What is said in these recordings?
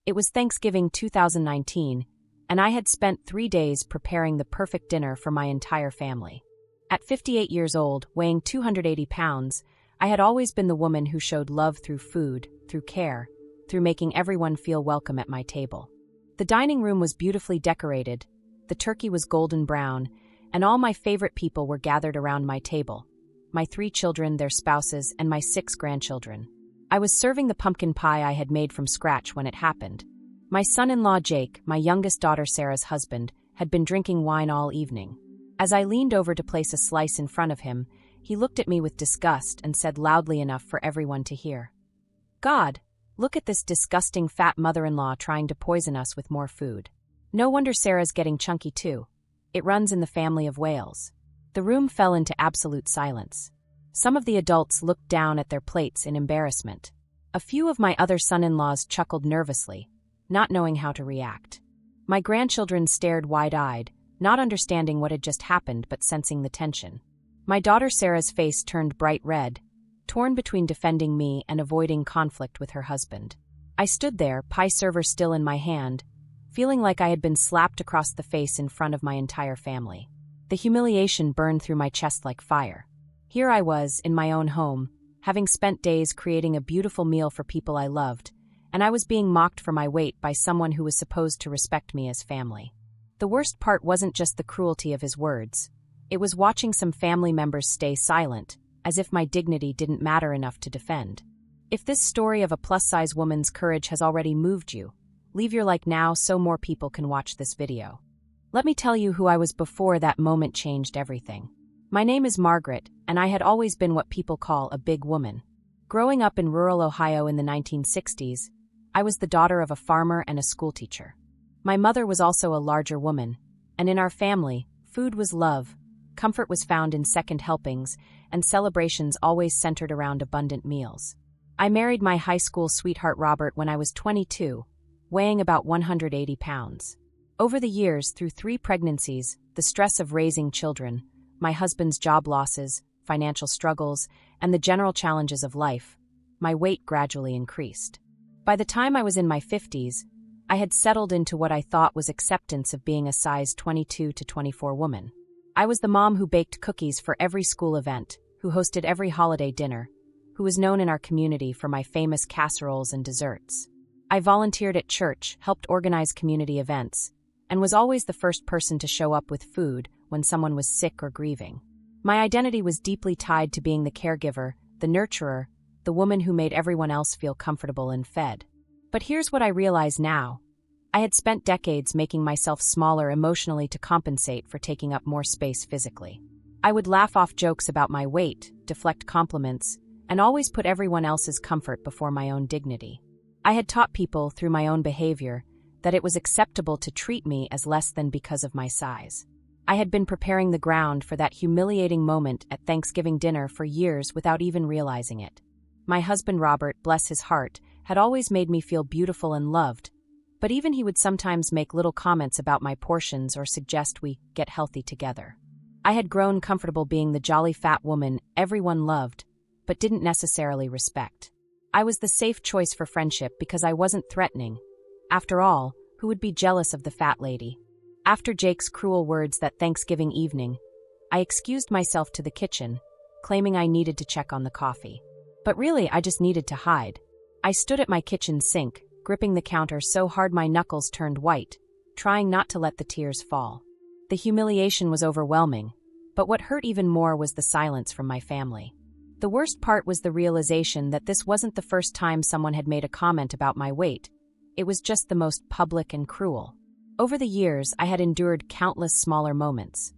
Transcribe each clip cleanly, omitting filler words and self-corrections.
It was Thanksgiving 2019, and I had spent 3 days preparing the perfect dinner for my entire family. At 58 years old, weighing 280 pounds, I had always been the woman who showed love through food, through care, through making everyone feel welcome at my table. The dining room was beautifully decorated, the turkey was golden brown, and all my favorite people were gathered around my table. My 3 children, their spouses, and my 6 grandchildren. I was serving the pumpkin pie I had made from scratch when it happened. My son-in-law Jake, my youngest daughter Sarah's husband, had been drinking wine all evening. As I leaned over to place a slice in front of him, he looked at me with disgust and said loudly enough for everyone to hear, "God, look at this disgusting fat mother-in-law trying to poison us with more food. No wonder Sarah's getting chunky too. It runs in the family of Wales." The room fell into absolute silence. Some of the adults looked down at their plates in embarrassment. A few of my other son-in-laws chuckled nervously, not knowing how to react. My grandchildren stared wide-eyed, not understanding what had just happened but sensing the tension. My daughter Sarah's face turned bright red, torn between defending me and avoiding conflict with her husband. I stood there, pie server still in my hand, feeling like I had been slapped across the face in front of my entire family. The humiliation burned through my chest like fire. Here I was, in my own home, having spent days creating a beautiful meal for people I loved, and I was being mocked for my weight by someone who was supposed to respect me as family. The worst part wasn't just the cruelty of his words. It was watching some family members stay silent, as if my dignity didn't matter enough to defend. If this story of a plus-size woman's courage has already moved you, leave your like now so more people can watch this video. Let me tell you who I was before that moment changed everything. My name is Margaret, and I had always been what people call a big woman. Growing up in rural Ohio in the 1960s, I was the daughter of a farmer and a schoolteacher. My mother was also a larger woman, and in our family, food was love, comfort was found in second helpings, and celebrations always centered around abundant meals. I married my high school sweetheart Robert when I was 22, weighing about 180 pounds. Over the years, through 3 pregnancies, the stress of raising children, my husband's job losses, financial struggles, and the general challenges of life, my weight gradually increased. By the time I was in my 50s, I had settled into what I thought was acceptance of being a size 22 to 24 woman. I was the mom who baked cookies for every school event, who hosted every holiday dinner, who was known in our community for my famous casseroles and desserts. I volunteered at church, helped organize community events, and was always the first person to show up with food when someone was sick or grieving. My identity was deeply tied to being the caregiver, the nurturer, the woman who made everyone else feel comfortable and fed. But here's what I realize now. I had spent decades making myself smaller emotionally to compensate for taking up more space physically. I would laugh off jokes about my weight, deflect compliments, and always put everyone else's comfort before my own dignity. I had taught people, through my own behavior, that it was acceptable to treat me as less than because of my size. I had been preparing the ground for that humiliating moment at Thanksgiving dinner for years without even realizing it. My husband Robert, bless his heart, had always made me feel beautiful and loved, but even he would sometimes make little comments about my portions or suggest we get healthy together. I had grown comfortable being the jolly fat woman everyone loved, but didn't necessarily respect. I was the safe choice for friendship because I wasn't threatening. After all, who would be jealous of the fat lady? After Jake's cruel words that Thanksgiving evening, I excused myself to the kitchen, claiming I needed to check on the coffee. But really, I just needed to hide. I stood at my kitchen sink, gripping the counter so hard my knuckles turned white, trying not to let the tears fall. The humiliation was overwhelming, but what hurt even more was the silence from my family. The worst part was the realization that this wasn't the first time someone had made a comment about my weight. It was just the most public and cruel. Over the years, I had endured countless smaller moments.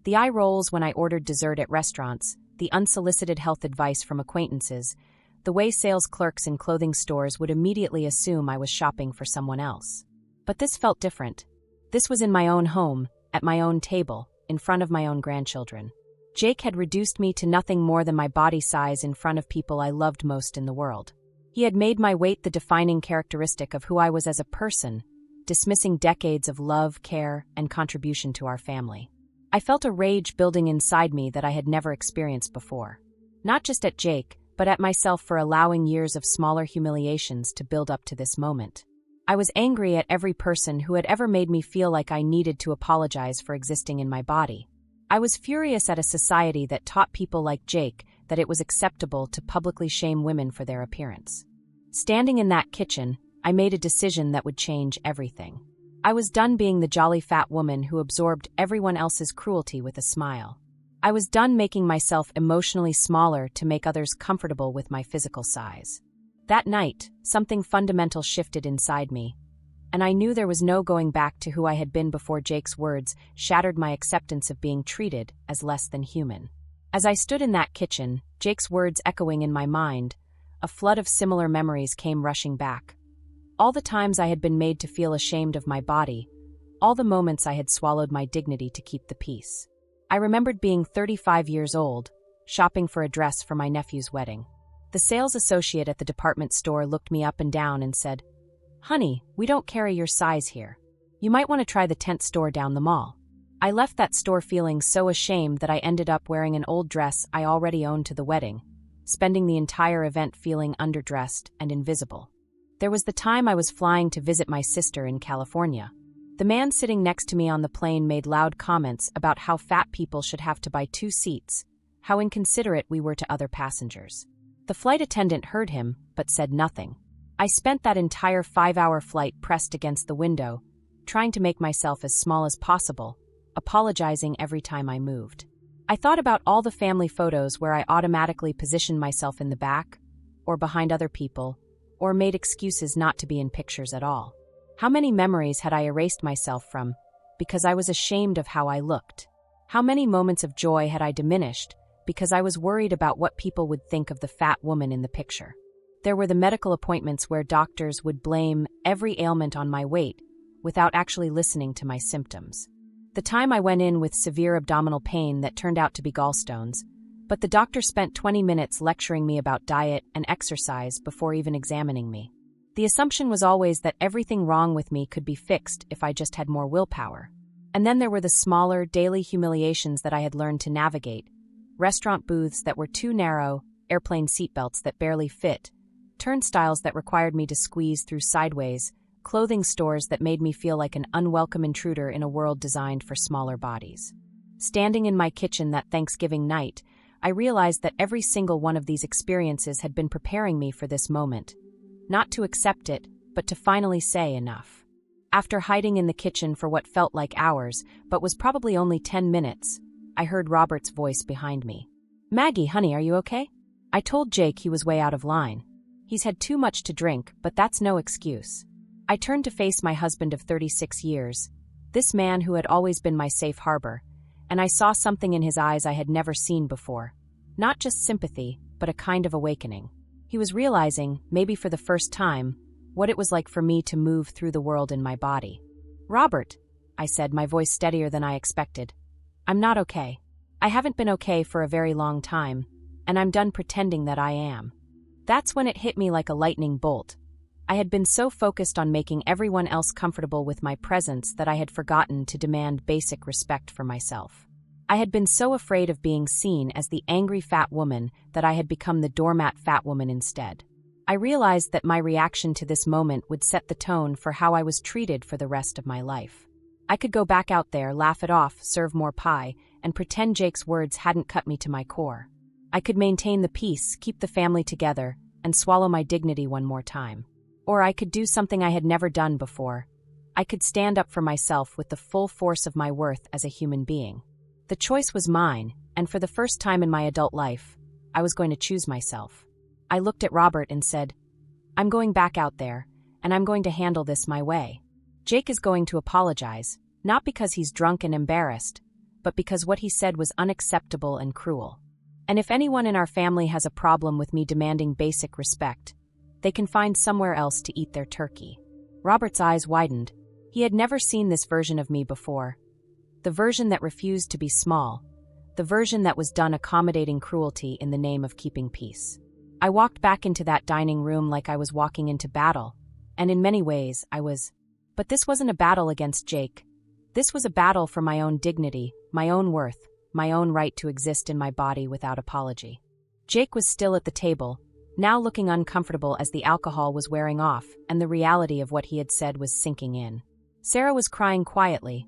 The eye rolls when I ordered dessert at restaurants, the unsolicited health advice from acquaintances, the way sales clerks in clothing stores would immediately assume I was shopping for someone else. But this felt different. This was in my own home, at my own table, in front of my own grandchildren. Jake had reduced me to nothing more than my body size in front of people I loved most in the world. He had made my weight the defining characteristic of who I was as a person, dismissing decades of love, care, and contribution to our family. I felt a rage building inside me that I had never experienced before. Not just at Jake, but at myself for allowing years of smaller humiliations to build up to this moment. I was angry at every person who had ever made me feel like I needed to apologize for existing in my body. I was furious at a society that taught people like Jake that it was acceptable to publicly shame women for their appearance. Standing in that kitchen, I made a decision that would change everything. I was done being the jolly fat woman who absorbed everyone else's cruelty with a smile. I was done making myself emotionally smaller to make others comfortable with my physical size. That night, something fundamental shifted inside me, and I knew there was no going back to who I had been before Jake's words shattered my acceptance of being treated as less than human. As I stood in that kitchen, Jake's words echoing in my mind, a flood of similar memories came rushing back. All the times I had been made to feel ashamed of my body, all the moments I had swallowed my dignity to keep the peace. I remembered being 35 years old, shopping for a dress for my nephew's wedding. The sales associate at the department store looked me up and down and said, "Honey, we don't carry your size here. You might want to try the tent store down the mall." I left that store feeling so ashamed that I ended up wearing an old dress I already owned to the wedding, spending the entire event feeling underdressed and invisible. There was the time I was flying to visit my sister in California. The man sitting next to me on the plane made loud comments about how fat people should have to buy 2 seats, how inconsiderate we were to other passengers. The flight attendant heard him, but said nothing. I spent that entire 5-hour flight pressed against the window, trying to make myself as small as possible, apologizing every time I moved. I thought about all the family photos where I automatically positioned myself in the back, or behind other people, or made excuses not to be in pictures at all. How many memories had I erased myself from because I was ashamed of how I looked? How many moments of joy had I diminished because I was worried about what people would think of the fat woman in the picture? There were the medical appointments where doctors would blame every ailment on my weight without actually listening to my symptoms. The time I went in with severe abdominal pain that turned out to be gallstones, but the doctor spent 20 minutes lecturing me about diet and exercise before even examining me. The assumption was always that everything wrong with me could be fixed if I just had more willpower. And then there were the smaller, daily humiliations that I had learned to navigate. Restaurant booths that were too narrow, airplane seatbelts that barely fit, turnstiles that required me to squeeze through sideways, clothing stores that made me feel like an unwelcome intruder in a world designed for smaller bodies. Standing in my kitchen that Thanksgiving night, I realized that every single one of these experiences had been preparing me for this moment. Not to accept it, but to finally say enough. After hiding in the kitchen for what felt like hours, but was probably only 10 minutes, I heard Robert's voice behind me. "Maggie, honey, are you okay?" I told Jake he was way out of line. He's had too much to drink, but that's no excuse. I turned to face my husband of 36 years, this man who had always been my safe harbor, and I saw something in his eyes I had never seen before. Not just sympathy, but a kind of awakening. He was realizing, maybe for the first time, what it was like for me to move through the world in my body. "Robert," I said, my voice steadier than I expected. "I'm not okay. I haven't been okay for a very long time, and I'm done pretending that I am." That's when it hit me like a lightning bolt. I had been so focused on making everyone else comfortable with my presence that I had forgotten to demand basic respect for myself. I had been so afraid of being seen as the angry fat woman that I had become the doormat fat woman instead. I realized that my reaction to this moment would set the tone for how I was treated for the rest of my life. I could go back out there, laugh it off, serve more pie, and pretend Jake's words hadn't cut me to my core. I could maintain the peace, keep the family together, and swallow my dignity one more time. Or I could do something I had never done before. I could stand up for myself with the full force of my worth as a human being. The choice was mine, and for the first time in my adult life, I was going to choose myself. I looked at Robert and said, "I'm going back out there, and I'm going to handle this my way." Jake is going to apologize, not because he's drunk and embarrassed, but because what he said was unacceptable and cruel. And if anyone in our family has a problem with me demanding basic respect, they can find somewhere else to eat their turkey. Robert's eyes widened. He had never seen this version of me before. The version that refused to be small. The version that was done accommodating cruelty in the name of keeping peace. I walked back into that dining room like I was walking into battle, and in many ways I was. But this wasn't a battle against Jake. This was a battle for my own dignity, my own worth, my own right to exist in my body without apology. Jake was still at the table, now looking uncomfortable as the alcohol was wearing off and the reality of what he had said was sinking in. Sarah was crying quietly.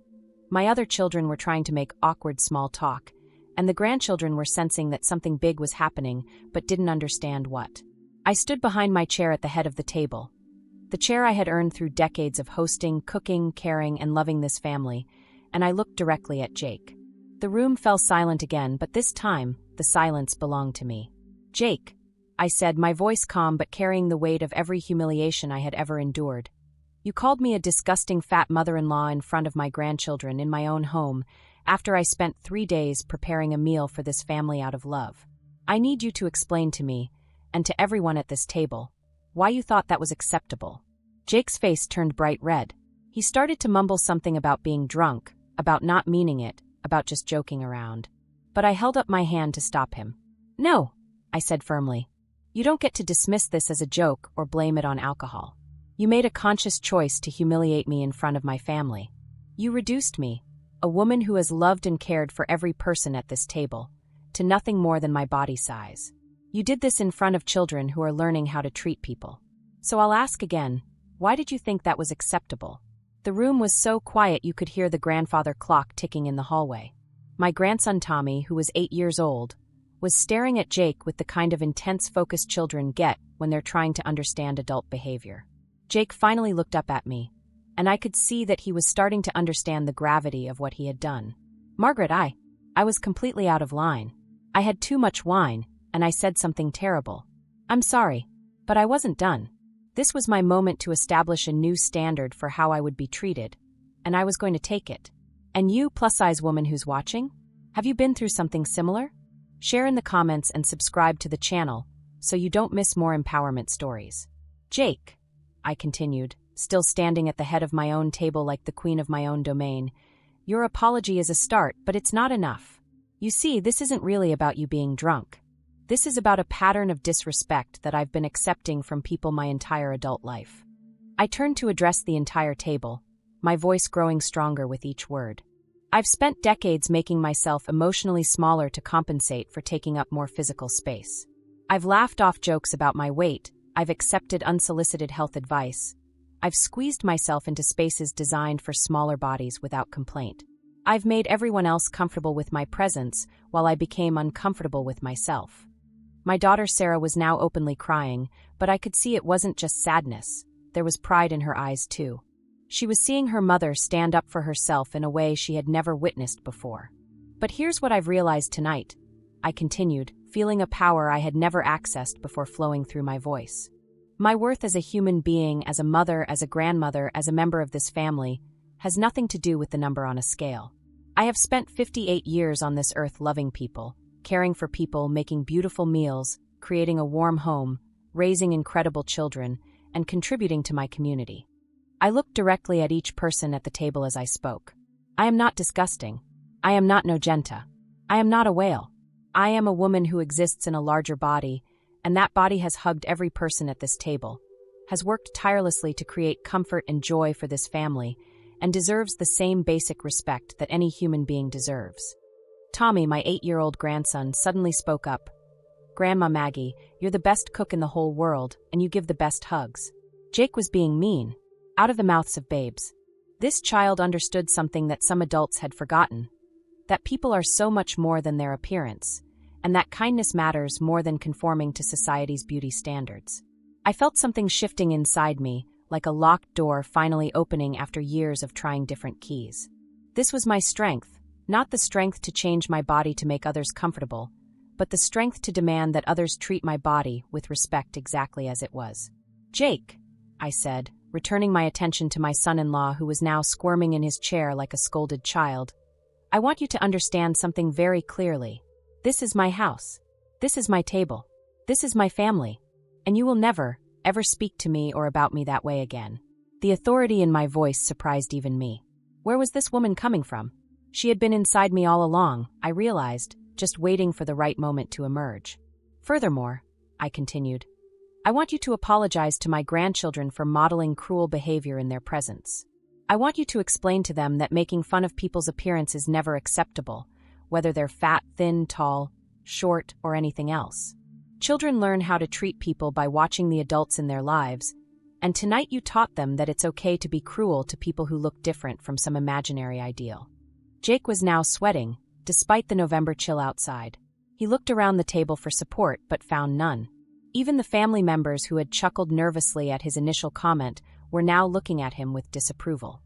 My other children were trying to make awkward small talk, and the grandchildren were sensing that something big was happening but didn't understand what. I stood behind my chair at the head of the table. The chair I had earned through decades of hosting, cooking, caring, and loving this family, and I looked directly at Jake. The room fell silent again, but this time, the silence belonged to me. "Jake," I said, my voice calm but carrying the weight of every humiliation I had ever endured. "You called me a disgusting fat mother-in-law in front of my grandchildren in my own home after I spent 3 days preparing a meal for this family out of love. I need you to explain to me, and to everyone at this table, why you thought that was acceptable." Jake's face turned bright red. He started to mumble something about being drunk, about not meaning it, about just joking around. But I held up my hand to stop him. "No," I said firmly. "You don't get to dismiss this as a joke or blame it on alcohol. You made a conscious choice to humiliate me in front of my family. You reduced me, a woman who has loved and cared for every person at this table, to nothing more than my body size. You did this in front of children who are learning how to treat people. So I'll ask again, why did you think that was acceptable?" The room was so quiet you could hear the grandfather clock ticking in the hallway. My grandson Tommy, who was 8 years old, was staring at Jake with the kind of intense focus children get when they're trying to understand adult behavior. Jake finally looked up at me, and I could see that he was starting to understand the gravity of what he had done. "Margaret, I was completely out of line. I had too much wine, and I said something terrible. I'm sorry, but I wasn't done. This was my moment to establish a new standard for how I would be treated, and I was going to take it. And you, plus-size woman who's watching, have you been through something similar? Share in the comments and subscribe to the channel so you don't miss more empowerment stories." "Jake," I continued, still standing at the head of my own table like the queen of my own domain, "your apology is a start, but it's not enough. You see, this isn't really about you being drunk. This is about a pattern of disrespect that I've been accepting from people my entire adult life." I turned to address the entire table, my voice growing stronger with each word. "I've spent decades making myself emotionally smaller to compensate for taking up more physical space. I've laughed off jokes about my weight, I've accepted unsolicited health advice, I've squeezed myself into spaces designed for smaller bodies without complaint. I've made everyone else comfortable with my presence while I became uncomfortable with myself." My daughter Sarah was now openly crying, but I could see it wasn't just sadness, there was pride in her eyes too. She was seeing her mother stand up for herself in a way she had never witnessed before. "But here's what I've realized tonight," I continued, feeling a power I had never accessed before flowing through my voice. "My worth as a human being, as a mother, as a grandmother, as a member of this family, has nothing to do with the number on a scale. I have spent 58 years on this earth loving people, caring for people, making beautiful meals, creating a warm home, raising incredible children, and contributing to my community." I looked directly at each person at the table as I spoke. "I am not disgusting. I am not Nogenta. I am not a whale. I am a woman who exists in a larger body, and that body has hugged every person at this table, has worked tirelessly to create comfort and joy for this family, and deserves the same basic respect that any human being deserves." Tommy, my 8-year-old grandson, suddenly spoke up. "Grandma Maggie, you're the best cook in the whole world, and you give the best hugs." Jake was being mean, out of the mouths of babes. This child understood something that some adults had forgotten, that people are so much more than their appearance, and that kindness matters more than conforming to society's beauty standards. I felt something shifting inside me, like a locked door finally opening after years of trying different keys. This was my strength, not the strength to change my body to make others comfortable, but the strength to demand that others treat my body with respect exactly as it was. "Jake," I said, returning my attention to my son-in-law who was now squirming in his chair like a scolded child, "I want you to understand something very clearly. This is my house. This is my table. This is my family. And you will never, ever speak to me or about me that way again." The authority in my voice surprised even me. Where was this woman coming from? She had been inside me all along, I realized, just waiting for the right moment to emerge. "Furthermore," I continued, "I want you to apologize to my grandchildren for modeling cruel behavior in their presence. I want you to explain to them that making fun of people's appearance is never acceptable, whether they're fat, thin, tall, short, or anything else. Children learn how to treat people by watching the adults in their lives, and tonight you taught them that it's okay to be cruel to people who look different from some imaginary ideal. Jake was now sweating, despite the November chill outside. He looked around the table for support but found none. Even the family members who had chuckled nervously at his initial comment were now looking at him with disapproval.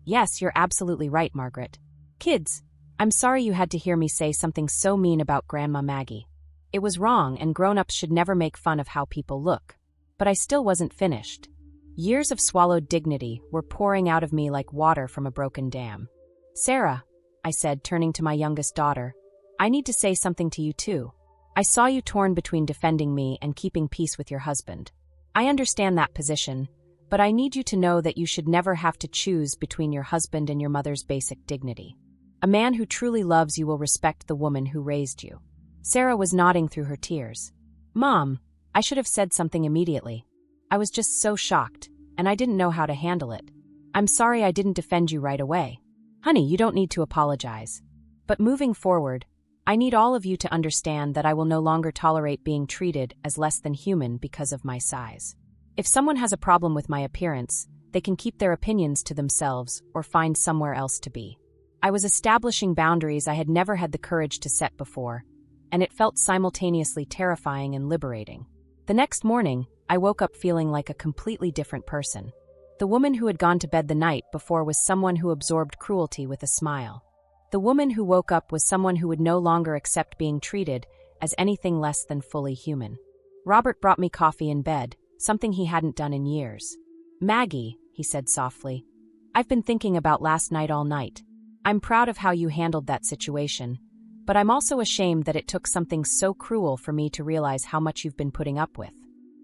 Yes, you're absolutely right, Margaret. Kids, I'm sorry you had to hear me say something so mean about Grandma Maggie. It was wrong, and grown-ups should never make fun of how people look. But I still wasn't finished. Years of swallowed dignity were pouring out of me like water from a broken dam. Sarah, I said, turning to my youngest daughter, I need to say something to you too. I saw you torn between defending me and keeping peace with your husband. I understand that position, but I need you to know that you should never have to choose between your husband and your mother's basic dignity. A man who truly loves you will respect the woman who raised you. Sarah was nodding through her tears. Mom, I should have said something immediately. I was just so shocked, and I didn't know how to handle it. I'm sorry I didn't defend you right away. Honey, you don't need to apologize. But moving forward, I need all of you to understand that I will no longer tolerate being treated as less than human because of my size. If someone has a problem with my appearance, they can keep their opinions to themselves or find somewhere else to be. I was establishing boundaries I had never had the courage to set before, and it felt simultaneously terrifying and liberating. The next morning, I woke up feeling like a completely different person. The woman who had gone to bed the night before was someone who absorbed cruelty with a smile. The woman who woke up was someone who would no longer accept being treated as anything less than fully human. Robert brought me coffee in bed, something he hadn't done in years. Maggie, he said softly, I've been thinking about last night all night. I'm proud of how you handled that situation, but I'm also ashamed that it took something so cruel for me to realize how much you've been putting up with.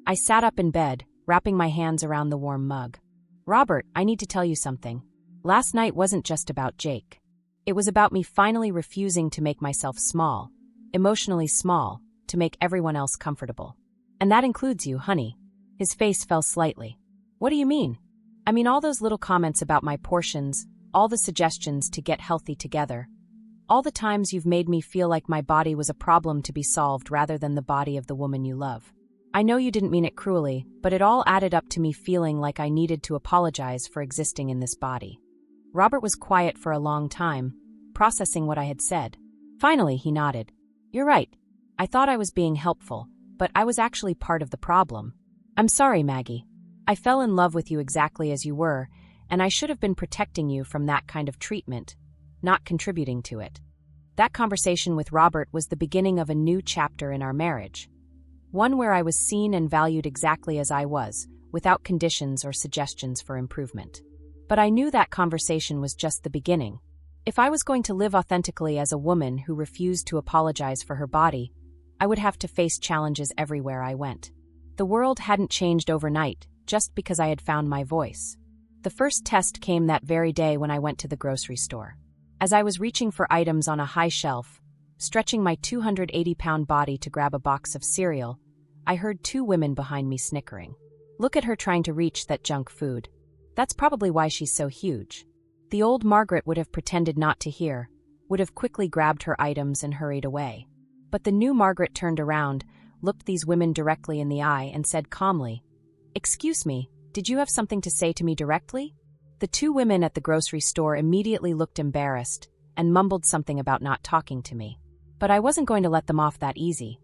I sat up in bed, wrapping my hands around the warm mug. Robert, I need to tell you something. Last night wasn't just about Jake. It was about me finally refusing to make myself small, emotionally small, to make everyone else comfortable. And that includes you, honey. His face fell slightly. What do you mean? I mean all those little comments about my portions, all the suggestions to get healthy together. All the times you've made me feel like my body was a problem to be solved rather than the body of the woman you love. I know you didn't mean it cruelly, but it all added up to me feeling like I needed to apologize for existing in this body. Robert was quiet for a long time, processing what I had said. Finally, he nodded. You're right. I thought I was being helpful, but I was actually part of the problem. I'm sorry, Maggie. I fell in love with you exactly as you were, and I should have been protecting you from that kind of treatment, not contributing to it. That conversation with Robert was the beginning of a new chapter in our marriage. One where I was seen and valued exactly as I was, without conditions or suggestions for improvement. But I knew that conversation was just the beginning. If I was going to live authentically as a woman who refused to apologize for her body, I would have to face challenges everywhere I went. The world hadn't changed overnight, just because I had found my voice. The first test came that very day when I went to the grocery store. As I was reaching for items on a high shelf, stretching my 280-pound body to grab a box of cereal, I heard two women behind me snickering. Look at her trying to reach that junk food. That's probably why she's so huge. The old Margaret would have pretended not to hear, would have quickly grabbed her items and hurried away. But the new Margaret turned around, looked these women directly in the eye, and said calmly, "Excuse me, did you have something to say to me directly?" The two women at the grocery store immediately looked embarrassed and mumbled something about not talking to me. But I wasn't going to let them off that easy.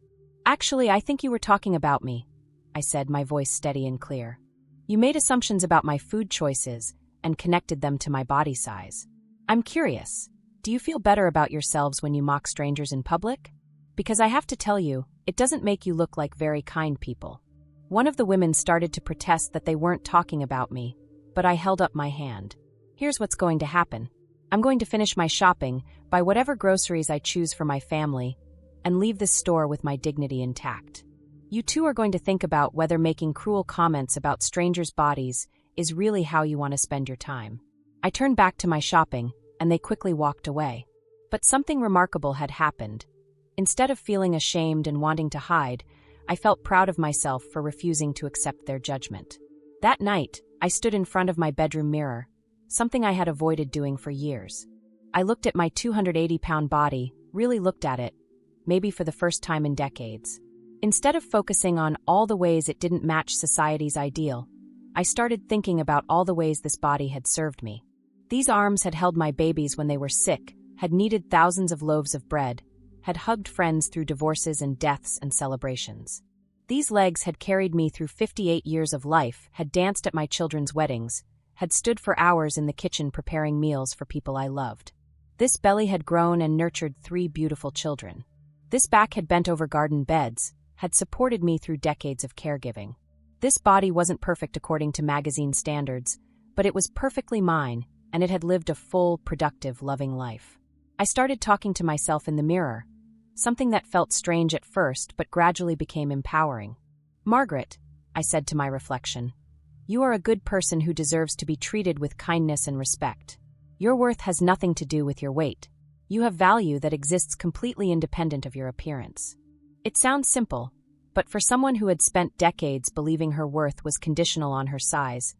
"Actually, I think you were talking about me," I said, my voice steady and clear. "You made assumptions about my food choices and connected them to my body size. I'm curious, do you feel better about yourselves when you mock strangers in public? Because I have to tell you, it doesn't make you look like very kind people." One of the women started to protest that they weren't talking about me, but I held up my hand. "Here's what's going to happen. I'm going to finish my shopping, buy whatever groceries I choose for my family, and leave this store with my dignity intact. You two are going to think about whether making cruel comments about strangers' bodies is really how you want to spend your time." I turned back to my shopping, and they quickly walked away. But something remarkable had happened. Instead of feeling ashamed and wanting to hide, I felt proud of myself for refusing to accept their judgment. That night, I stood in front of my bedroom mirror, something I had avoided doing for years. I looked at my 280-pound body, really looked at it, maybe for the first time in decades. Instead of focusing on all the ways it didn't match society's ideal, I started thinking about all the ways this body had served me. These arms had held my babies when they were sick, had kneaded thousands of loaves of bread, had hugged friends through divorces and deaths and celebrations. These legs had carried me through 58 years of life, had danced at my children's weddings, had stood for hours in the kitchen preparing meals for people I loved. This belly had grown and nurtured 3 beautiful children. This back had bent over garden beds, had supported me through decades of caregiving. This body wasn't perfect according to magazine standards, but it was perfectly mine, and it had lived a full, productive, loving life. I started talking to myself in the mirror, something that felt strange at first but gradually became empowering. "Margaret," I said to my reflection, "you are a good person who deserves to be treated with kindness and respect. Your worth has nothing to do with your weight. You have value that exists completely independent of your appearance." It sounds simple, but for someone who had spent decades believing her worth was conditional on her size,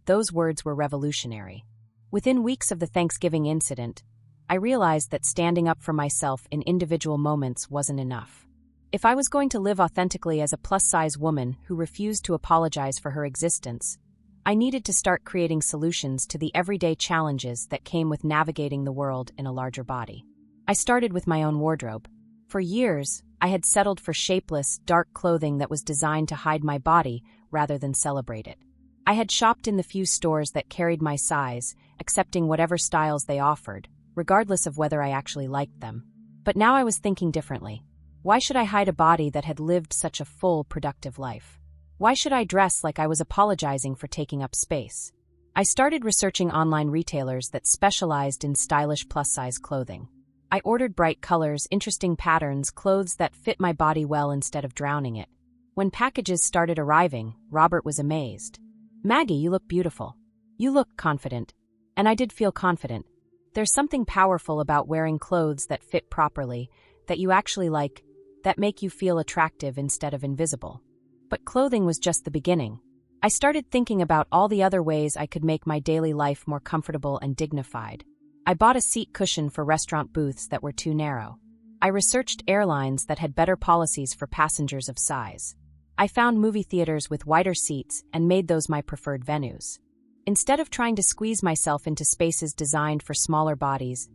those words were revolutionary. Within weeks of the Thanksgiving incident, I realized that standing up for myself in individual moments wasn't enough. If I was going to live authentically as a plus-size woman who refused to apologize for her existence, I needed to start creating solutions to the everyday challenges that came with navigating the world in a larger body. I started with my own wardrobe. For years, I had settled for shapeless, dark clothing that was designed to hide my body rather than celebrate it. I had shopped in the few stores that carried my size, accepting whatever styles they offered, regardless of whether I actually liked them. But now I was thinking differently. Why should I hide a body that had lived such a full, productive life? Why should I dress like I was apologizing for taking up space? I started researching online retailers that specialized in stylish plus-size clothing. I ordered bright colors, interesting patterns, clothes that fit my body well instead of drowning it. When packages started arriving, Robert was amazed. "Maggie, you look beautiful. You look confident." And I did feel confident. There's something powerful about wearing clothes that fit properly, that you actually like, that make you feel attractive instead of invisible. But clothing was just the beginning. I started thinking about all the other ways I could make my daily life more comfortable and dignified. I bought a seat cushion for restaurant booths that were too narrow. I researched airlines that had better policies for passengers of size. I found movie theaters with wider seats and made those my preferred venues. Instead of trying to squeeze myself into spaces designed for smaller bodies,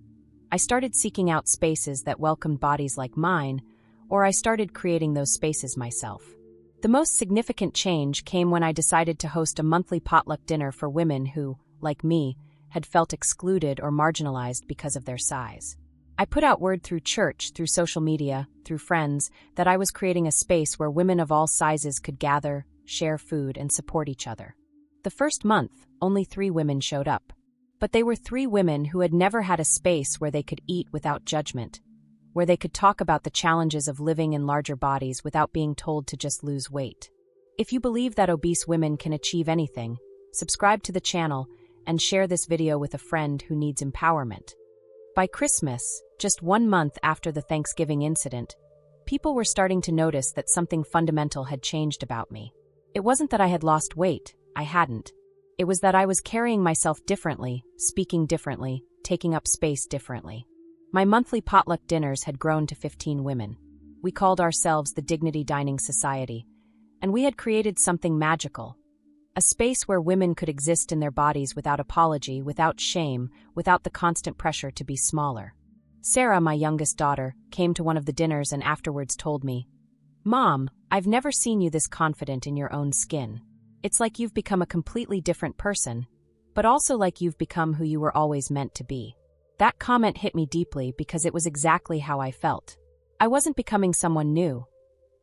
I started seeking out spaces that welcomed bodies like mine, or I started creating those spaces myself. The most significant change came when I decided to host a monthly potluck dinner for women who, like me, had felt excluded or marginalized because of their size. I put out word through church, through social media, through friends, that I was creating a space where women of all sizes could gather, share food, and support each other. The first month, only 3 women showed up. But they were 3 women who had never had a space where they could eat without judgment, where they could talk about the challenges of living in larger bodies without being told to just lose weight. If you believe that obese women can achieve anything, subscribe to the channel and share this video with a friend who needs empowerment. By Christmas, just 1 month after the Thanksgiving incident, people were starting to notice that something fundamental had changed about me. It wasn't that I had lost weight, I hadn't. It was that I was carrying myself differently, speaking differently, taking up space differently. My monthly potluck dinners had grown to 15 women. We called ourselves the Dignity Dining Society, and we had created something magical. A space where women could exist in their bodies without apology, without shame, without the constant pressure to be smaller. Sarah, my youngest daughter, came to one of the dinners and afterwards told me, "Mom, I've never seen you this confident in your own skin. It's like you've become a completely different person, but also like you've become who you were always meant to be." That comment hit me deeply because it was exactly how I felt. I wasn't becoming someone new.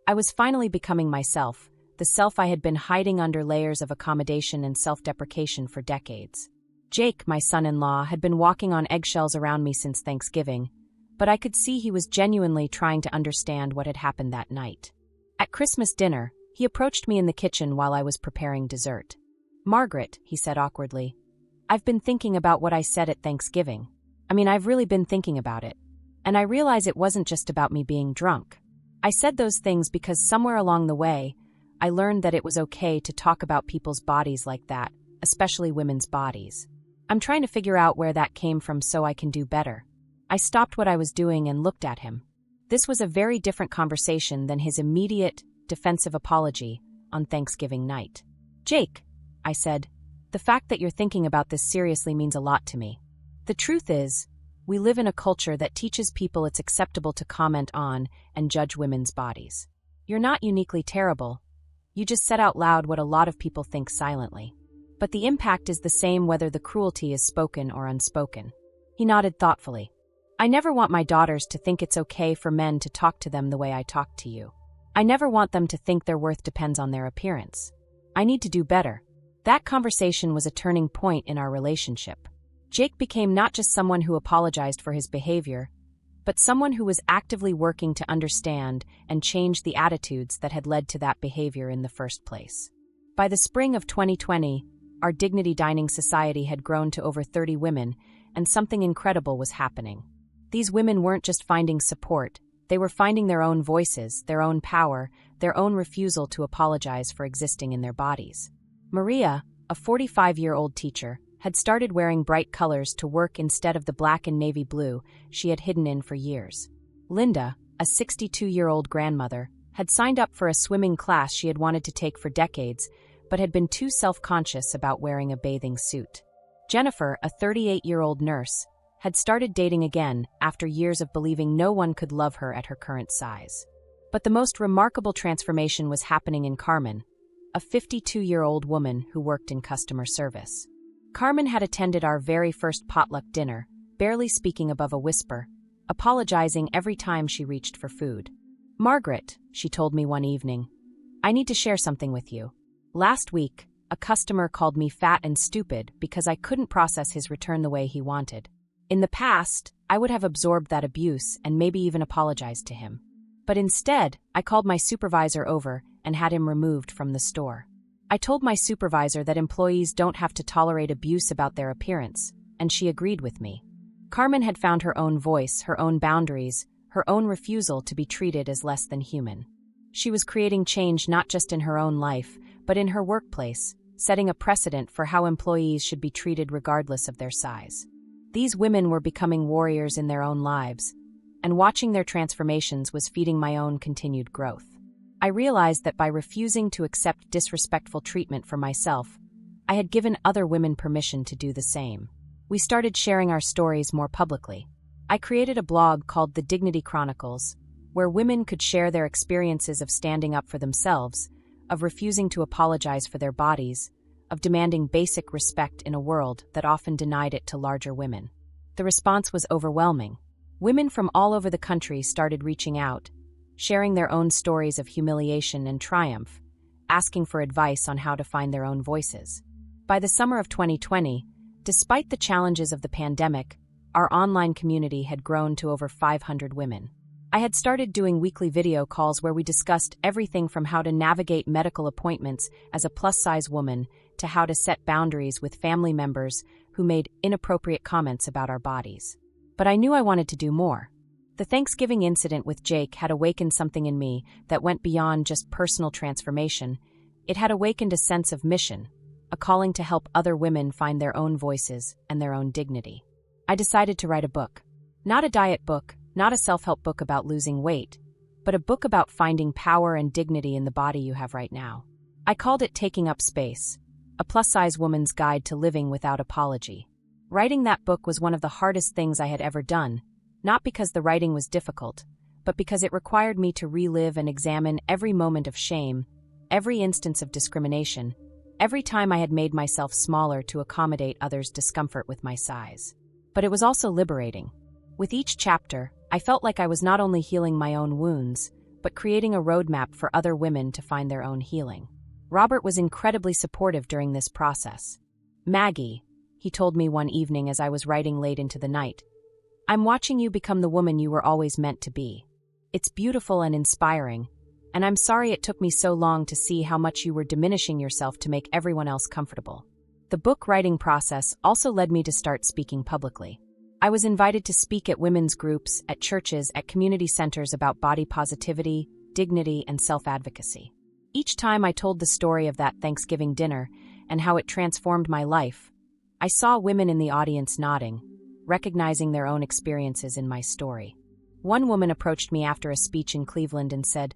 I was finally becoming myself, the self I had been hiding under layers of accommodation and self-deprecation for decades. Jake, my son-in-law, had been walking on eggshells around me since Thanksgiving, but I could see he was genuinely trying to understand what had happened that night. At Christmas dinner, he approached me in the kitchen while I was preparing dessert. "Margaret," he said awkwardly, "I've been thinking about what I said at Thanksgiving. I've really been thinking about it. And I realize it wasn't just about me being drunk. I said those things because somewhere along the way, I learned that it was okay to talk about people's bodies like that, especially women's bodies. I'm trying to figure out where that came from so I can do better." I stopped what I was doing and looked at him. This was a very different conversation than his immediate, defensive apology on Thanksgiving night. "Jake," I said, "the fact that you're thinking about this seriously means a lot to me. The truth is, we live in a culture that teaches people it's acceptable to comment on and judge women's bodies. You're not uniquely terrible. You just said out loud what a lot of people think silently. But the impact is the same whether the cruelty is spoken or unspoken." He nodded thoughtfully. "I never want my daughters to think it's okay for men to talk to them the way I talk to you. I never want them to think their worth depends on their appearance. I need to do better." That conversation was a turning point in our relationship. Jake became not just someone who apologized for his behavior, but someone who was actively working to understand and change the attitudes that had led to that behavior in the first place. By the spring of 2020, our Dignity Dining Society had grown to over 30 women, and something incredible was happening. These women weren't just finding support, they were finding their own voices, their own power, their own refusal to apologize for existing in their bodies. Maria, a 45-year-old teacher, had started wearing bright colors to work instead of the black and navy blue she had hidden in for years. Linda, a 62-year-old grandmother, had signed up for a swimming class she had wanted to take for decades, but had been too self-conscious about wearing a bathing suit. Jennifer, a 38-year-old nurse, had started dating again after years of believing no one could love her at her current size. But the most remarkable transformation was happening in Carmen, a 52-year-old woman who worked in customer service. Carmen had attended our very first potluck dinner, barely speaking above a whisper, apologizing every time she reached for food. "Margaret," she told me one evening, "I need to share something with you. Last week, a customer called me fat and stupid because I couldn't process his return the way he wanted. In the past, I would have absorbed that abuse and maybe even apologized to him. But instead, I called my supervisor over and had him removed from the store. I told my supervisor that employees don't have to tolerate abuse about their appearance, and she agreed with me." Carmen had found her own voice, her own boundaries, her own refusal to be treated as less than human. She was creating change not just in her own life, but in her workplace, setting a precedent for how employees should be treated regardless of their size. These women were becoming warriors in their own lives, and watching their transformations was feeding my own continued growth. I realized that by refusing to accept disrespectful treatment for myself, I had given other women permission to do the same. We started sharing our stories more publicly. I created a blog called The Dignity Chronicles, where women could share their experiences of standing up for themselves, of refusing to apologize for their bodies, of demanding basic respect in a world that often denied it to larger women. The response was overwhelming. Women from all over the country started reaching out, sharing their own stories of humiliation and triumph, asking for advice on how to find their own voices. By the summer of 2020, despite the challenges of the pandemic, our online community had grown to over 500 women. I had started doing weekly video calls where we discussed everything from how to navigate medical appointments as a plus-size woman to how to set boundaries with family members who made inappropriate comments about our bodies. But I knew I wanted to do more. The Thanksgiving incident with Jake had awakened something in me that went beyond just personal transformation. It had awakened a sense of mission, a calling to help other women find their own voices and their own dignity. I decided to write a book. Not a diet book, not a self-help book about losing weight, but a book about finding power and dignity in the body you have right now. I called it Taking Up Space, a plus-size woman's guide to living without apology. Writing that book was one of the hardest things I had ever done, not because the writing was difficult, but because it required me to relive and examine every moment of shame, every instance of discrimination, every time I had made myself smaller to accommodate others' discomfort with my size. But it was also liberating. With each chapter, I felt like I was not only healing my own wounds, but creating a roadmap for other women to find their own healing. Robert was incredibly supportive during this process. "Maggie," he told me one evening as I was writing late into the night, "I'm watching you become the woman you were always meant to be. It's beautiful and inspiring, and I'm sorry it took me so long to see how much you were diminishing yourself to make everyone else comfortable." The book writing process also led me to start speaking publicly. I was invited to speak at women's groups, at churches, at community centers about body positivity, dignity, and self-advocacy. Each time I told the story of that Thanksgiving dinner and how it transformed my life, I saw women in the audience nodding, recognizing their own experiences in my story. One woman approached me after a speech in Cleveland and said,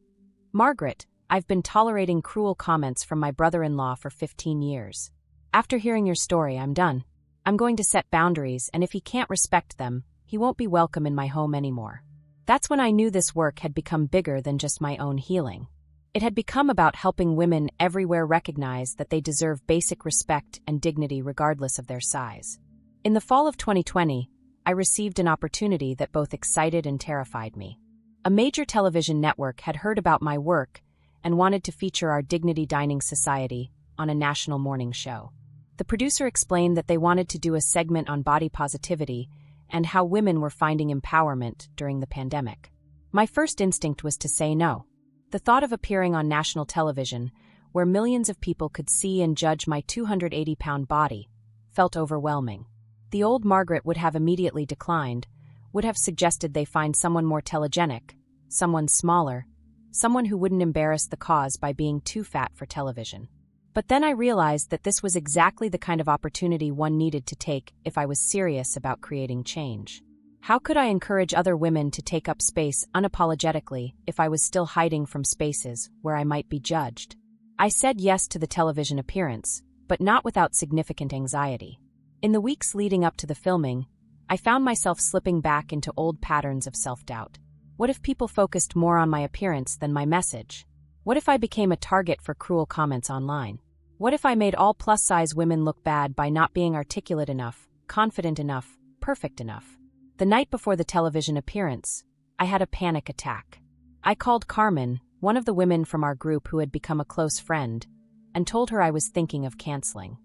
"Margaret, I've been tolerating cruel comments from my brother-in-law for 15 years. After hearing your story, I'm done. I'm going to set boundaries, and if he can't respect them, he won't be welcome in my home anymore." That's when I knew this work had become bigger than just my own healing. It had become about helping women everywhere recognize that they deserve basic respect and dignity regardless of their size. In the fall of 2020, I received an opportunity that both excited and terrified me. A major television network had heard about my work and wanted to feature our Dignity Dining Society on a national morning show. The producer explained that they wanted to do a segment on body positivity and how women were finding empowerment during the pandemic. My first instinct was to say no. The thought of appearing on national television, where millions of people could see and judge my 280-pound body, felt overwhelming. The old Margaret would have immediately declined, would have suggested they find someone more telegenic, someone smaller, someone who wouldn't embarrass the cause by being too fat for television. But then I realized that this was exactly the kind of opportunity one needed to take if I was serious about creating change. How could I encourage other women to take up space unapologetically if I was still hiding from spaces where I might be judged? I said yes to the television appearance, but not without significant anxiety. In the weeks leading up to the filming, I found myself slipping back into old patterns of self-doubt. What if people focused more on my appearance than my message? What if I became a target for cruel comments online? What if I made all plus-size women look bad by not being articulate enough, confident enough, perfect enough? The night before the television appearance, I had a panic attack. I called Carmen, one of the women from our group who had become a close friend, and told her I was thinking of canceling.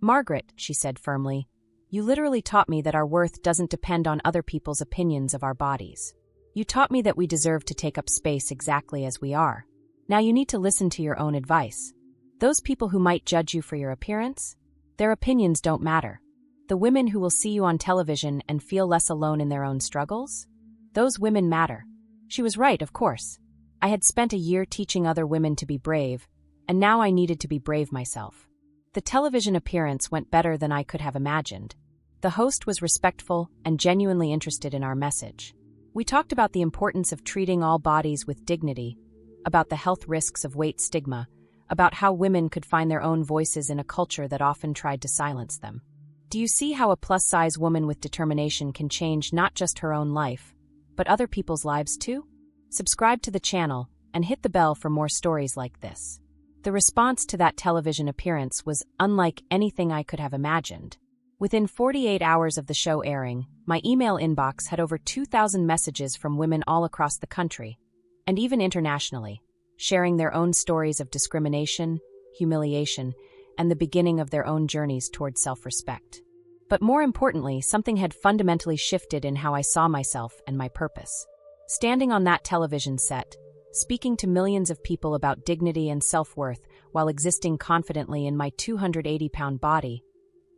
"Margaret," she said firmly, "you literally taught me that our worth doesn't depend on other people's opinions of our bodies. You taught me that we deserve to take up space exactly as we are. Now you need to listen to your own advice. Those people who might judge you for your appearance, their opinions don't matter. The women who will see you on television and feel less alone in their own struggles, those women matter." She was right, of course. I had spent a year teaching other women to be brave, and now I needed to be brave myself. The television appearance went better than I could have imagined. The host was respectful and genuinely interested in our message. We talked about the importance of treating all bodies with dignity, about the health risks of weight stigma, about how women could find their own voices in a culture that often tried to silence them. Do you see how a plus-size woman with determination can change not just her own life, but other people's lives too? Subscribe to the channel and hit the bell for more stories like this. The response to that television appearance was unlike anything I could have imagined. Within 48 hours of the show airing, my email inbox had over 2,000 messages from women all across the country, and even internationally, sharing their own stories of discrimination, humiliation, and the beginning of their own journeys toward self-respect. But more importantly, something had fundamentally shifted in how I saw myself and my purpose. Standing on that television set, speaking to millions of people about dignity and self-worth while existing confidently in my 280-pound body,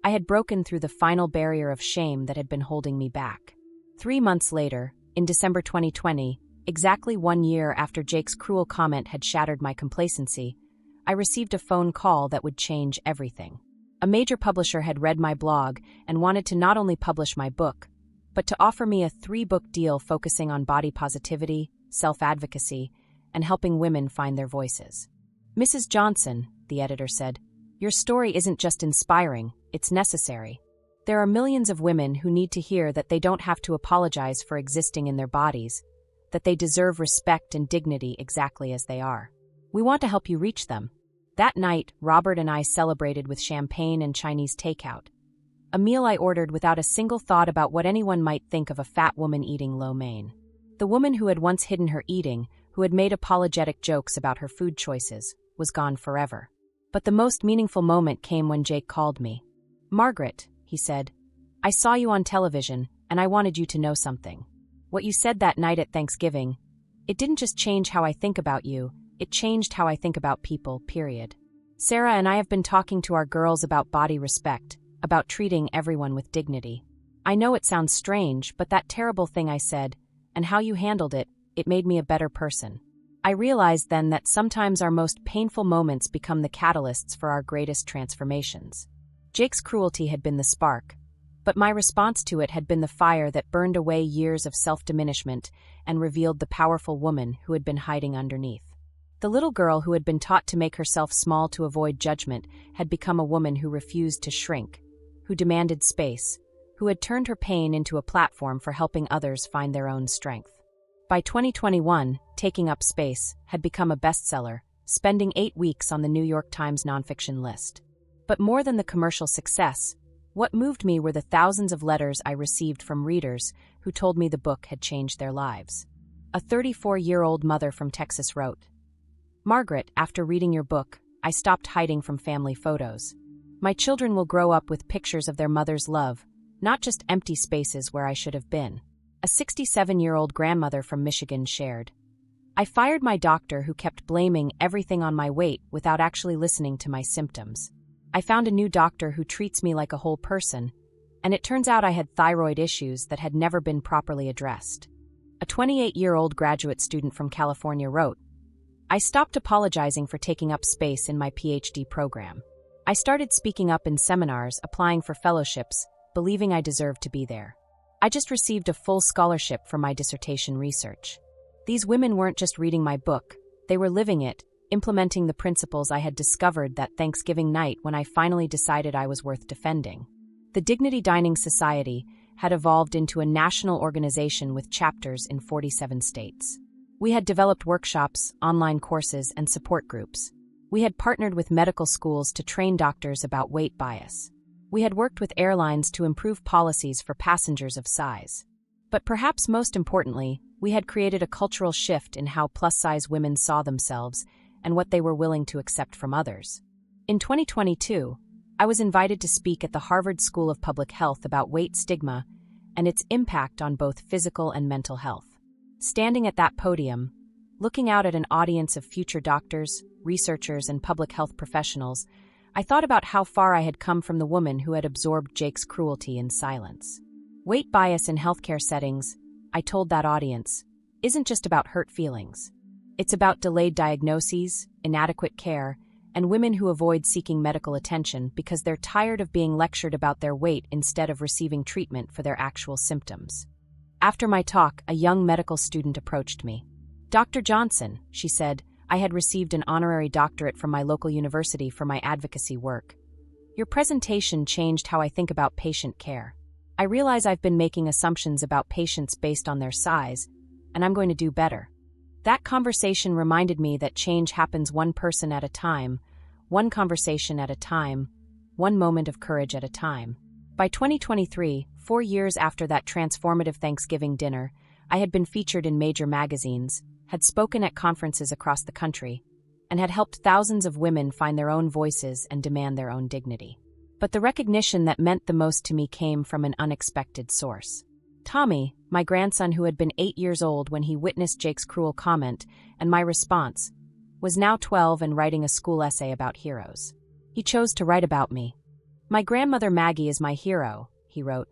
I had broken through the final barrier of shame that had been holding me back. 3 months later, in December 2020, exactly 1 year after Jake's cruel comment had shattered my complacency, I received a phone call that would change everything. A major publisher had read my blog and wanted to not only publish my book, but to offer me a 3-book deal focusing on body positivity, self-advocacy, and helping women find their voices. "Mrs. Johnson," the editor said, "your story isn't just inspiring, it's necessary. There are millions of women who need to hear that they don't have to apologize for existing in their bodies, that they deserve respect and dignity exactly as they are. We want to help you reach them." That night, Robert and I celebrated with champagne and Chinese takeout, a meal I ordered without a single thought about what anyone might think of a fat woman eating lo mein. The woman who had once hidden her eating, who had made apologetic jokes about her food choices, was gone forever. But the most meaningful moment came when Jake called me. "Margaret," he said, "I saw you on television, and I wanted you to know something. What you said that night at Thanksgiving, it didn't just change how I think about you, it changed how I think about people, period. Sarah and I have been talking to our girls about body respect, about treating everyone with dignity. I know it sounds strange, but that terrible thing I said, and how you handled it, it made me a better person. I realized then that sometimes our most painful moments become the catalysts for our greatest transformations." Jake's cruelty had been the spark, but my response to it had been the fire that burned away years of self-diminishment and revealed the powerful woman who had been hiding underneath. The little girl who had been taught to make herself small to avoid judgment had become a woman who refused to shrink, who demanded space, who had turned her pain into a platform for helping others find their own strength. By 2021, Taking Up Space had become a bestseller, spending 8 weeks on the New York Times nonfiction list. But more than the commercial success, what moved me were the thousands of letters I received from readers who told me the book had changed their lives. A 34-year-old mother from Texas wrote, "Margaret, after reading your book, I stopped hiding from family photos. My children will grow up with pictures of their mother's love, not just empty spaces where I should have been." A 67-year-old grandmother from Michigan shared, "I fired my doctor who kept blaming everything on my weight without actually listening to my symptoms. I found a new doctor who treats me like a whole person, and it turns out I had thyroid issues that had never been properly addressed." A 28-year-old graduate student from California wrote, "I stopped apologizing for taking up space in my PhD program. I started speaking up in seminars, applying for fellowships, believing I deserved to be there. I just received a full scholarship for my dissertation research." These women weren't just reading my book, they were living it, implementing the principles I had discovered that Thanksgiving night when I finally decided I was worth defending. The Dignity Dining Society had evolved into a national organization with chapters in 47 states. We had developed workshops, online courses, and support groups. We had partnered with medical schools to train doctors about weight bias. We had worked with airlines to improve policies for passengers of size. But perhaps most importantly, we had created a cultural shift in how plus-size women saw themselves and what they were willing to accept from others. In 2022, I was invited to speak at the Harvard School of Public Health about weight stigma and its impact on both physical and mental health. Standing at that podium, looking out at an audience of future doctors, researchers, and public health professionals, I thought about how far I had come from the woman who had absorbed Jake's cruelty in silence. Weight bias in healthcare settings, I told that audience, isn't just about hurt feelings. It's about delayed diagnoses, inadequate care, and women who avoid seeking medical attention because they're tired of being lectured about their weight instead of receiving treatment for their actual symptoms. After my talk, a young medical student approached me. "Dr. Johnson," she said, "I had received an honorary doctorate from my local university for my advocacy work. Your presentation changed how I think about patient care. I realize I've been making assumptions about patients based on their size, and I'm going to do better." That conversation reminded me that change happens one person at a time, one conversation at a time, one moment of courage at a time. By 2023, 4 years after that transformative Thanksgiving dinner, I had been featured in major magazines, had spoken at conferences across the country, and had helped thousands of women find their own voices and demand their own dignity. But the recognition that meant the most to me came from an unexpected source. Tommy, my grandson who had been 8 years old when he witnessed Jake's cruel comment and my response, was now 12 and writing a school essay about heroes. He chose to write about me. "My grandmother Maggie is my hero," he wrote.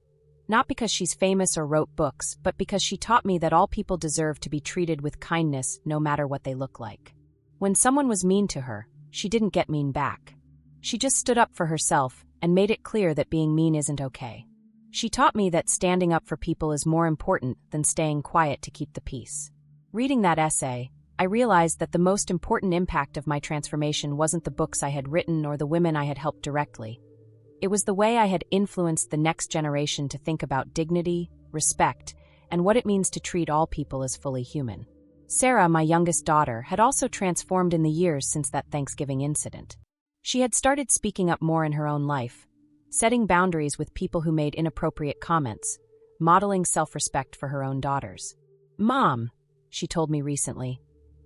"Not because she's famous or wrote books, but because she taught me that all people deserve to be treated with kindness no matter what they look like. When someone was mean to her, she didn't get mean back. She just stood up for herself and made it clear that being mean isn't okay. She taught me that standing up for people is more important than staying quiet to keep the peace." Reading that essay, I realized that the most important impact of my transformation wasn't the books I had written or the women I had helped directly. It was the way I had influenced the next generation to think about dignity, respect, and what it means to treat all people as fully human. Sarah, my youngest daughter, had also transformed in the years since that Thanksgiving incident. She had started speaking up more in her own life, setting boundaries with people who made inappropriate comments, modeling self-respect for her own daughters. "Mom," she told me recently,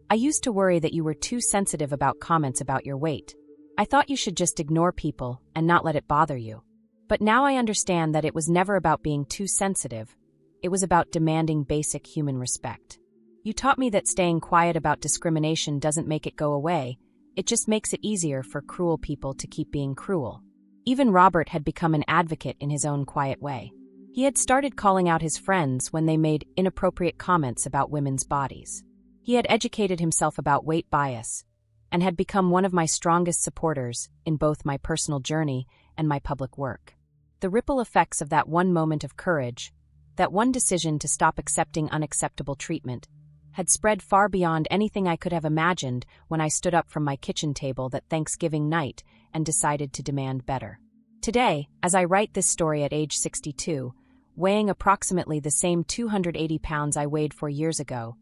"I used to worry that you were too sensitive about comments about your weight. I thought you should just ignore people and not let it bother you. But now I understand that it was never about being too sensitive. It was about demanding basic human respect. You taught me that staying quiet about discrimination doesn't make it go away. It just makes it easier for cruel people to keep being cruel." Even Robert had become an advocate in his own quiet way. He had started calling out his friends when they made inappropriate comments about women's bodies. He had educated himself about weight bias and had become one of my strongest supporters in both my personal journey and my public work. The ripple effects of that one moment of courage, that one decision to stop accepting unacceptable treatment, had spread far beyond anything I could have imagined when I stood up from my kitchen table that Thanksgiving night and decided to demand better. Today, as I write this story at age 62, weighing approximately the same 280 pounds I weighed 4 years ago,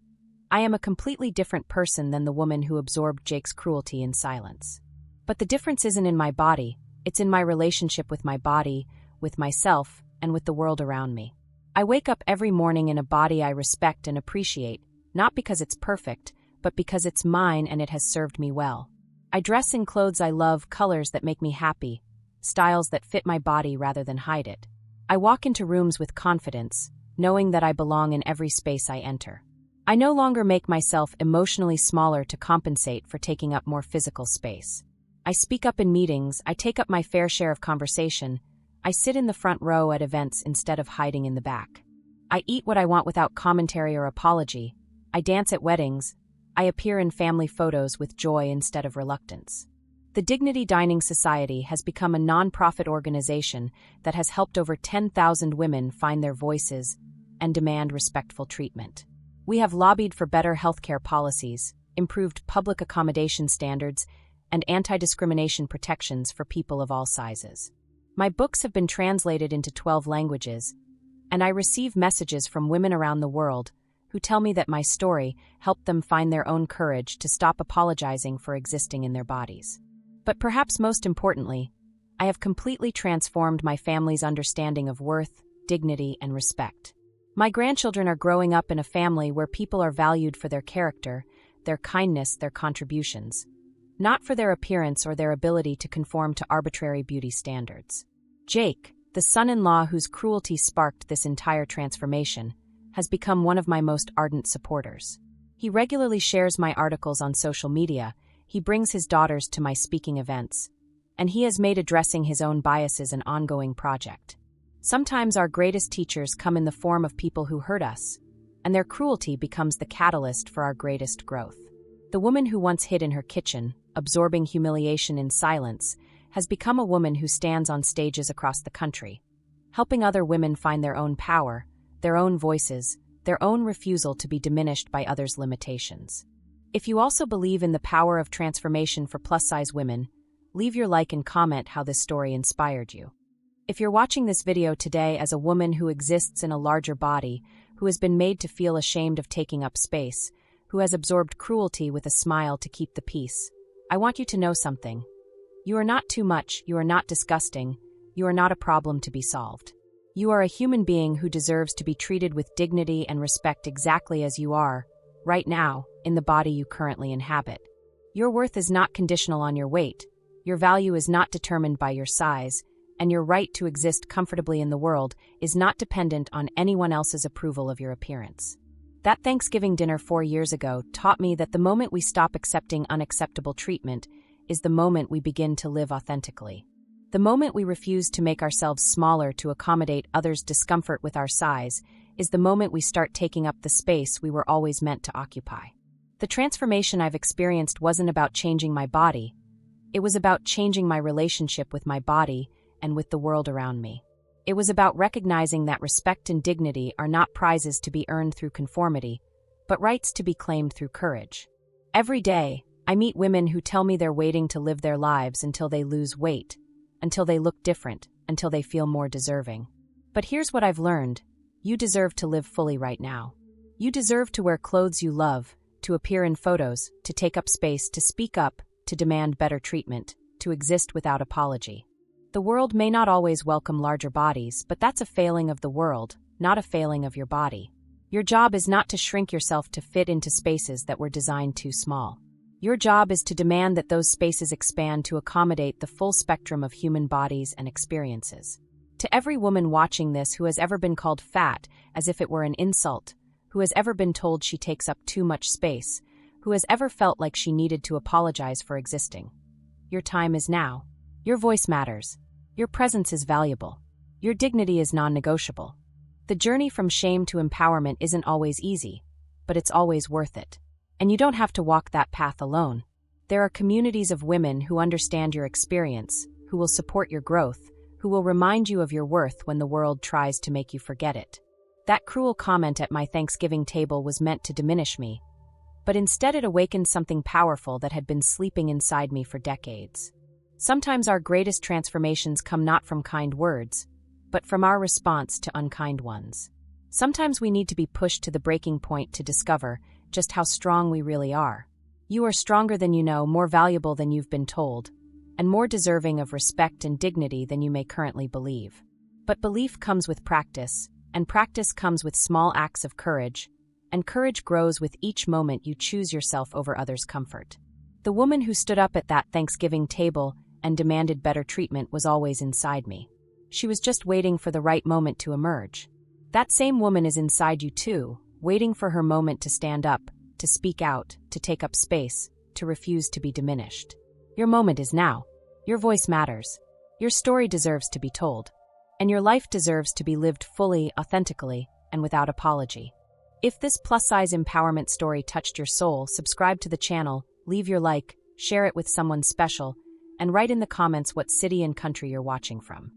I am a completely different person than the woman who absorbed Jake's cruelty in silence. But the difference isn't in my body, it's in my relationship with my body, with myself, and with the world around me. I wake up every morning in a body I respect and appreciate, not because it's perfect, but because it's mine and it has served me well. I dress in clothes I love, colors that make me happy, styles that fit my body rather than hide it. I walk into rooms with confidence, knowing that I belong in every space I enter. I no longer make myself emotionally smaller to compensate for taking up more physical space. I speak up in meetings, I take up my fair share of conversation, I sit in the front row at events instead of hiding in the back. I eat what I want without commentary or apology. I dance at weddings. I appear in family photos with joy instead of reluctance. The Dignity Dining Society has become a non-profit organization that has helped over 10,000 women find their voices and demand respectful treatment. We have lobbied for better healthcare policies, improved public accommodation standards, and anti-discrimination protections for people of all sizes. My books have been translated into 12 languages, and I receive messages from women around the world who tell me that my story helped them find their own courage to stop apologizing for existing in their bodies. But perhaps most importantly, I have completely transformed my family's understanding of worth, dignity, and respect. My grandchildren are growing up in a family where people are valued for their character, their kindness, their contributions, not for their appearance or their ability to conform to arbitrary beauty standards. Jake, the son-in-law whose cruelty sparked this entire transformation, has become one of my most ardent supporters. He regularly shares my articles on social media, he brings his daughters to my speaking events, and he has made addressing his own biases an ongoing project. Sometimes our greatest teachers come in the form of people who hurt us, and their cruelty becomes the catalyst for our greatest growth. The woman who once hid in her kitchen, absorbing humiliation in silence, has become a woman who stands on stages across the country, helping other women find their own power, their own voices, their own refusal to be diminished by others' limitations. If you also believe in the power of transformation for plus-size women, leave your like and comment how this story inspired you. If you're watching this video today as a woman who exists in a larger body, who has been made to feel ashamed of taking up space, who has absorbed cruelty with a smile to keep the peace, I want you to know something. You are not too much, you are not disgusting, you are not a problem to be solved. You are a human being who deserves to be treated with dignity and respect exactly as you are, right now, in the body you currently inhabit. Your worth is not conditional on your weight, your value is not determined by your size, and your right to exist comfortably in the world is not dependent on anyone else's approval of your appearance. That Thanksgiving dinner 4 years ago taught me that the moment we stop accepting unacceptable treatment is the moment we begin to live authentically. The moment we refuse to make ourselves smaller to accommodate others' discomfort with our size is the moment we start taking up the space we were always meant to occupy. The transformation I've experienced wasn't about changing my body. It was about changing my relationship with my body and with the world around me. It was about recognizing that respect and dignity are not prizes to be earned through conformity, but rights to be claimed through courage. Every day, I meet women who tell me they're waiting to live their lives until they lose weight, until they look different, until they feel more deserving. But here's what I've learned. You deserve to live fully right now. You deserve to wear clothes you love, to appear in photos, to take up space, to speak up, to demand better treatment, to exist without apology. The world may not always welcome larger bodies, but that's a failing of the world, not a failing of your body. Your job is not to shrink yourself to fit into spaces that were designed too small. Your job is to demand that those spaces expand to accommodate the full spectrum of human bodies and experiences. To every woman watching this who has ever been called fat as if it were an insult, who has ever been told she takes up too much space, who has ever felt like she needed to apologize for existing, your time is now. Your voice matters. Your presence is valuable. Your dignity is non-negotiable. The journey from shame to empowerment isn't always easy, but it's always worth it. And you don't have to walk that path alone. There are communities of women who understand your experience, who will support your growth, who will remind you of your worth when the world tries to make you forget it. That cruel comment at my Thanksgiving table was meant to diminish me, but instead it awakened something powerful that had been sleeping inside me for decades. Sometimes our greatest transformations come not from kind words, but from our response to unkind ones. Sometimes we need to be pushed to the breaking point to discover just how strong we really are. You are stronger than you know, more valuable than you've been told, and more deserving of respect and dignity than you may currently believe. But belief comes with practice, and practice comes with small acts of courage, and courage grows with each moment you choose yourself over others' comfort. The woman who stood up at that Thanksgiving table and demanded better treatment was always inside me. She was just waiting for the right moment to emerge. That same woman is inside you too, waiting for her moment to stand up, to speak out, to take up space, to refuse to be diminished. Your moment is now. Your voice matters. Your story deserves to be told. And your life deserves to be lived fully, authentically, and without apology. If this plus-size empowerment story touched your soul, subscribe to the channel, leave your like, share it with someone special, and write in the comments what city and country you're watching from.